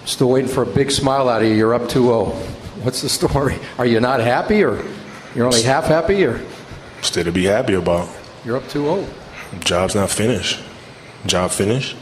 Still waiting for a big smile out of you. You're up 2-0. What's the story? Are you not happy, or you're only half happy, or? Still to be happy about. You're up 2-0. Job's not finished. Job finished?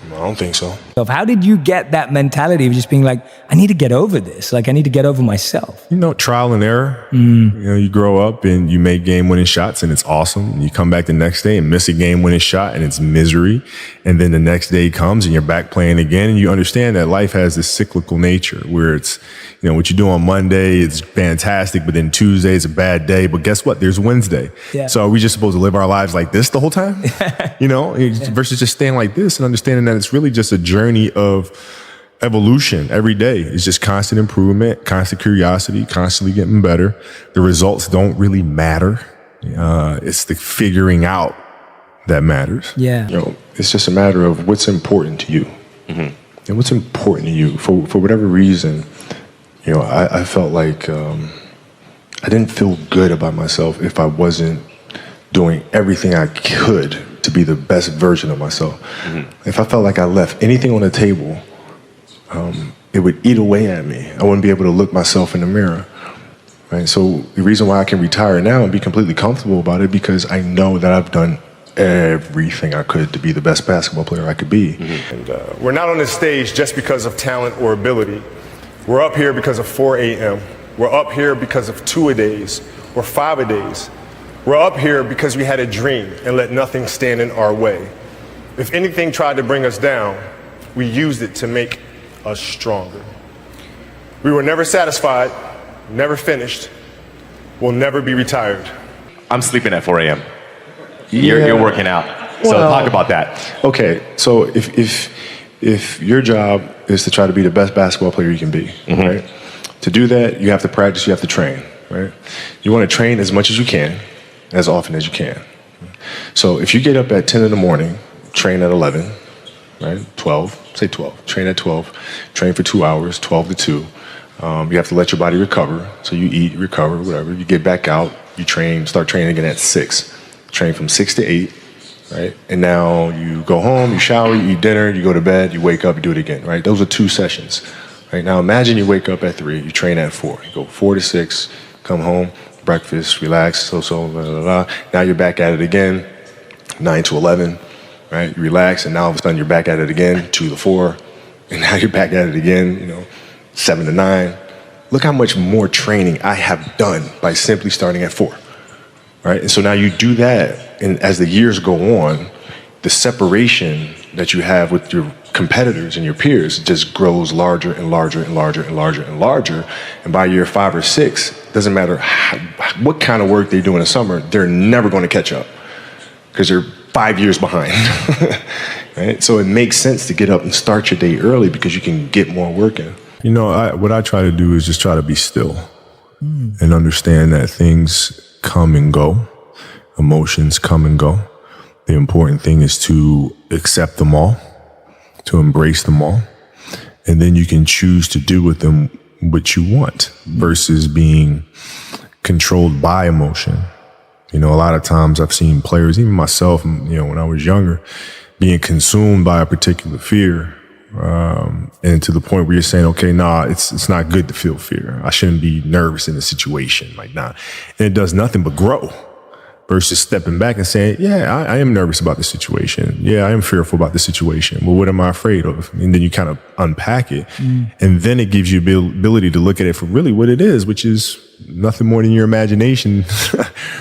I don't think so. How did you get that mentality of just being like, I need to get over this. Like, I need to get over myself? You know, trial and error. You know, you grow up and you make game-winning shots and it's awesome. And you come back the next day and miss a game-winning shot and it's misery. And then the next day comes and you're back playing again. And you understand that life has this cyclical nature where it's, you know, what you do on Monday is fantastic, but then Tuesday is a bad day. But guess what? There's Wednesday. Yeah. So are we just supposed to live our lives like this the whole time? You know, versus just staying like this and understanding that it's really just a journey of evolution every day. It's just constant improvement, constant curiosity, constantly getting better. The results don't really matter. It's the figuring out that matters. Yeah. You know, it's just a matter of what's important to you. And what's important to you. For whatever reason, you know, I felt like I didn't feel good about myself if I wasn't doing everything I could to be the best version of myself. If I felt like I left anything on the table, it would eat away at me. I wouldn't be able to look myself in the mirror. Right? So the reason why I can retire now and be completely comfortable about it, because I know that I've done everything I could to be the best basketball player I could be. And we're not on this stage just because of talent or ability. We're up here because of 4 a.m. We're up here because of 2-a-days or 5-a-days. We're up here because we had a dream and let nothing stand in our way. If anything tried to bring us down, we used it to make us stronger. We were never satisfied, never finished, will never be retired. I'm sleeping at 4 a.m. You're working out. So talk about that. Okay, so if your job is to try to be the best basketball player you can be, right? To do that, you have to practice, you have to train, right? You want to train as much as you can, as often as you can. So if you get up at 10 in the morning, train at 11, right? 12, say 12, train at 12, train for 2 hours, 12 to 2. You have to let your body recover. So you eat, recover, whatever. You get back out, you train, start training again at 6. Train from 6 to 8, right? And now you go home, you shower, you eat dinner, you go to bed, you wake up, you do it again, right? Those are 2 sessions, right? Now imagine you wake up at 3, you train at 4. You go 4 to 6, come home, breakfast, relax, blah, blah, blah. Now you're back at it again, 9 to 11, right? You relax, and now all of a sudden you're back at it again, 2 to 4, and now you're back at it again, you know, 7 to 9. Look how much more training I have done by simply starting at 4, right? And so now you do that, and as the years go on, the separation that you have with your competitors and your peers just grows larger and larger and larger and larger and larger. And by year 5 or 6, doesn't matter what kind of work they do in the summer, they're never going to catch up because they're 5 years behind. Right? So it makes sense to get up and start your day early because you can get more work in. You know, what I try to do is just try to be still and understand that things come and go, emotions come and go. The important thing is to accept them all, to embrace them all, and then you can choose to do with them what you want versus being controlled by emotion. You know, a lot of times I've seen players, even myself, you know, when I was younger, being consumed by a particular fear, and to the point where you're saying, okay, nah, it's not good to feel fear. I shouldn't be nervous in a situation like that. And it does nothing but grow. Versus stepping back and saying, yeah, I am nervous about the situation. Yeah, I am fearful about the situation. Well, what am I afraid of? And then you kind of unpack it. And then it gives you the ability to look at it for really what it is, which is nothing more than your imagination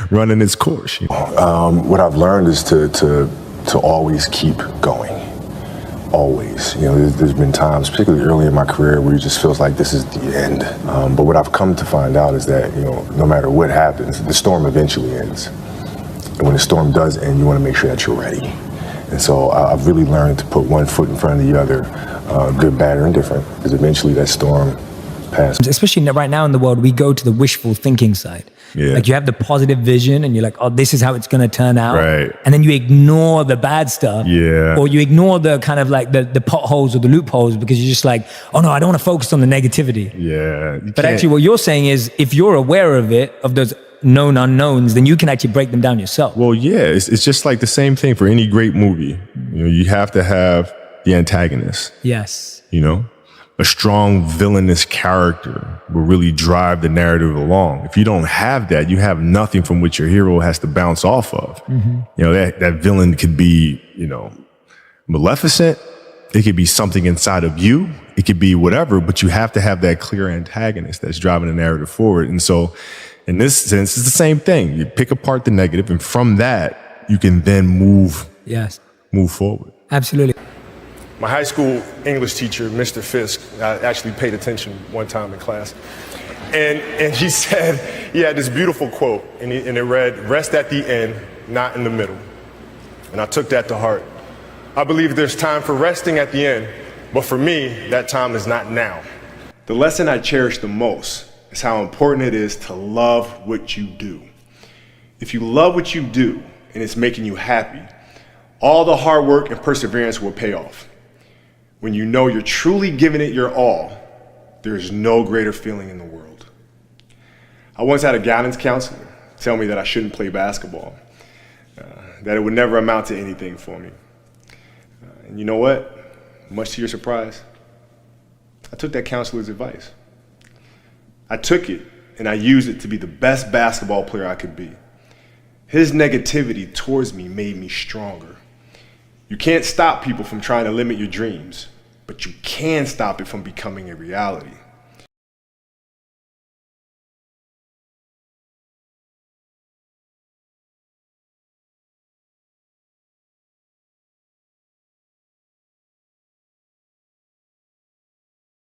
running its course. You know? What I've learned is to always keep going. Always. You know, there's been times, particularly early in my career, where it just feels like this is the end. But what I've come to find out is that, you know, no matter what happens, the storm eventually ends. And when the storm does end, you want to make sure that you're ready. And so I've really learned to put one foot in front of the other, good, bad, or indifferent, because eventually that storm passes. Especially right now in the world, we go to the wishful thinking side. Yeah. Like you have the positive vision and you're like, oh, this is how it's going to turn out. Right. And then you ignore the bad stuff. Yeah. Or you ignore the kind of like the potholes or the loopholes because you're just like, oh no, I don't want to focus on the negativity. Yeah. But actually what you're saying is if you're aware of it, of those known unknowns, then you can actually break them down yourself. Well, yeah, it's just like the same thing for any great movie. You know, you have to have the antagonist. Yes. You know, a strong villainous character will really drive the narrative along. If you don't have that, you have nothing from which your hero has to bounce off of. You know, that villain could be, you know, maleficent. It could be something inside of you. It could be whatever, but you have to have that clear antagonist that's driving the narrative forward. And so in this sense, it's the same thing. You pick apart the negative, and from that, you can then move forward. Absolutely. My high school English teacher, Mr. Fisk, I actually paid attention one time in class. And he said, he had this beautiful quote, and it read, "Rest at the end, not in the middle." And I took that to heart. I believe there's time for resting at the end, but for me, that time is not now. The lesson I cherish the most is how important it is to love what you do. If you love what you do and it's making you happy, all the hard work and perseverance will pay off. When you know you're truly giving it your all, there is no greater feeling in the world. I once had a guidance counselor tell me that I shouldn't play basketball, that it would never amount to anything for me. And you know what? Much to your surprise, I took that counselor's advice. I took it and I used it to be the best basketball player I could be. His negativity towards me made me stronger. You can't stop people from trying to limit your dreams, but you can stop it from becoming a reality.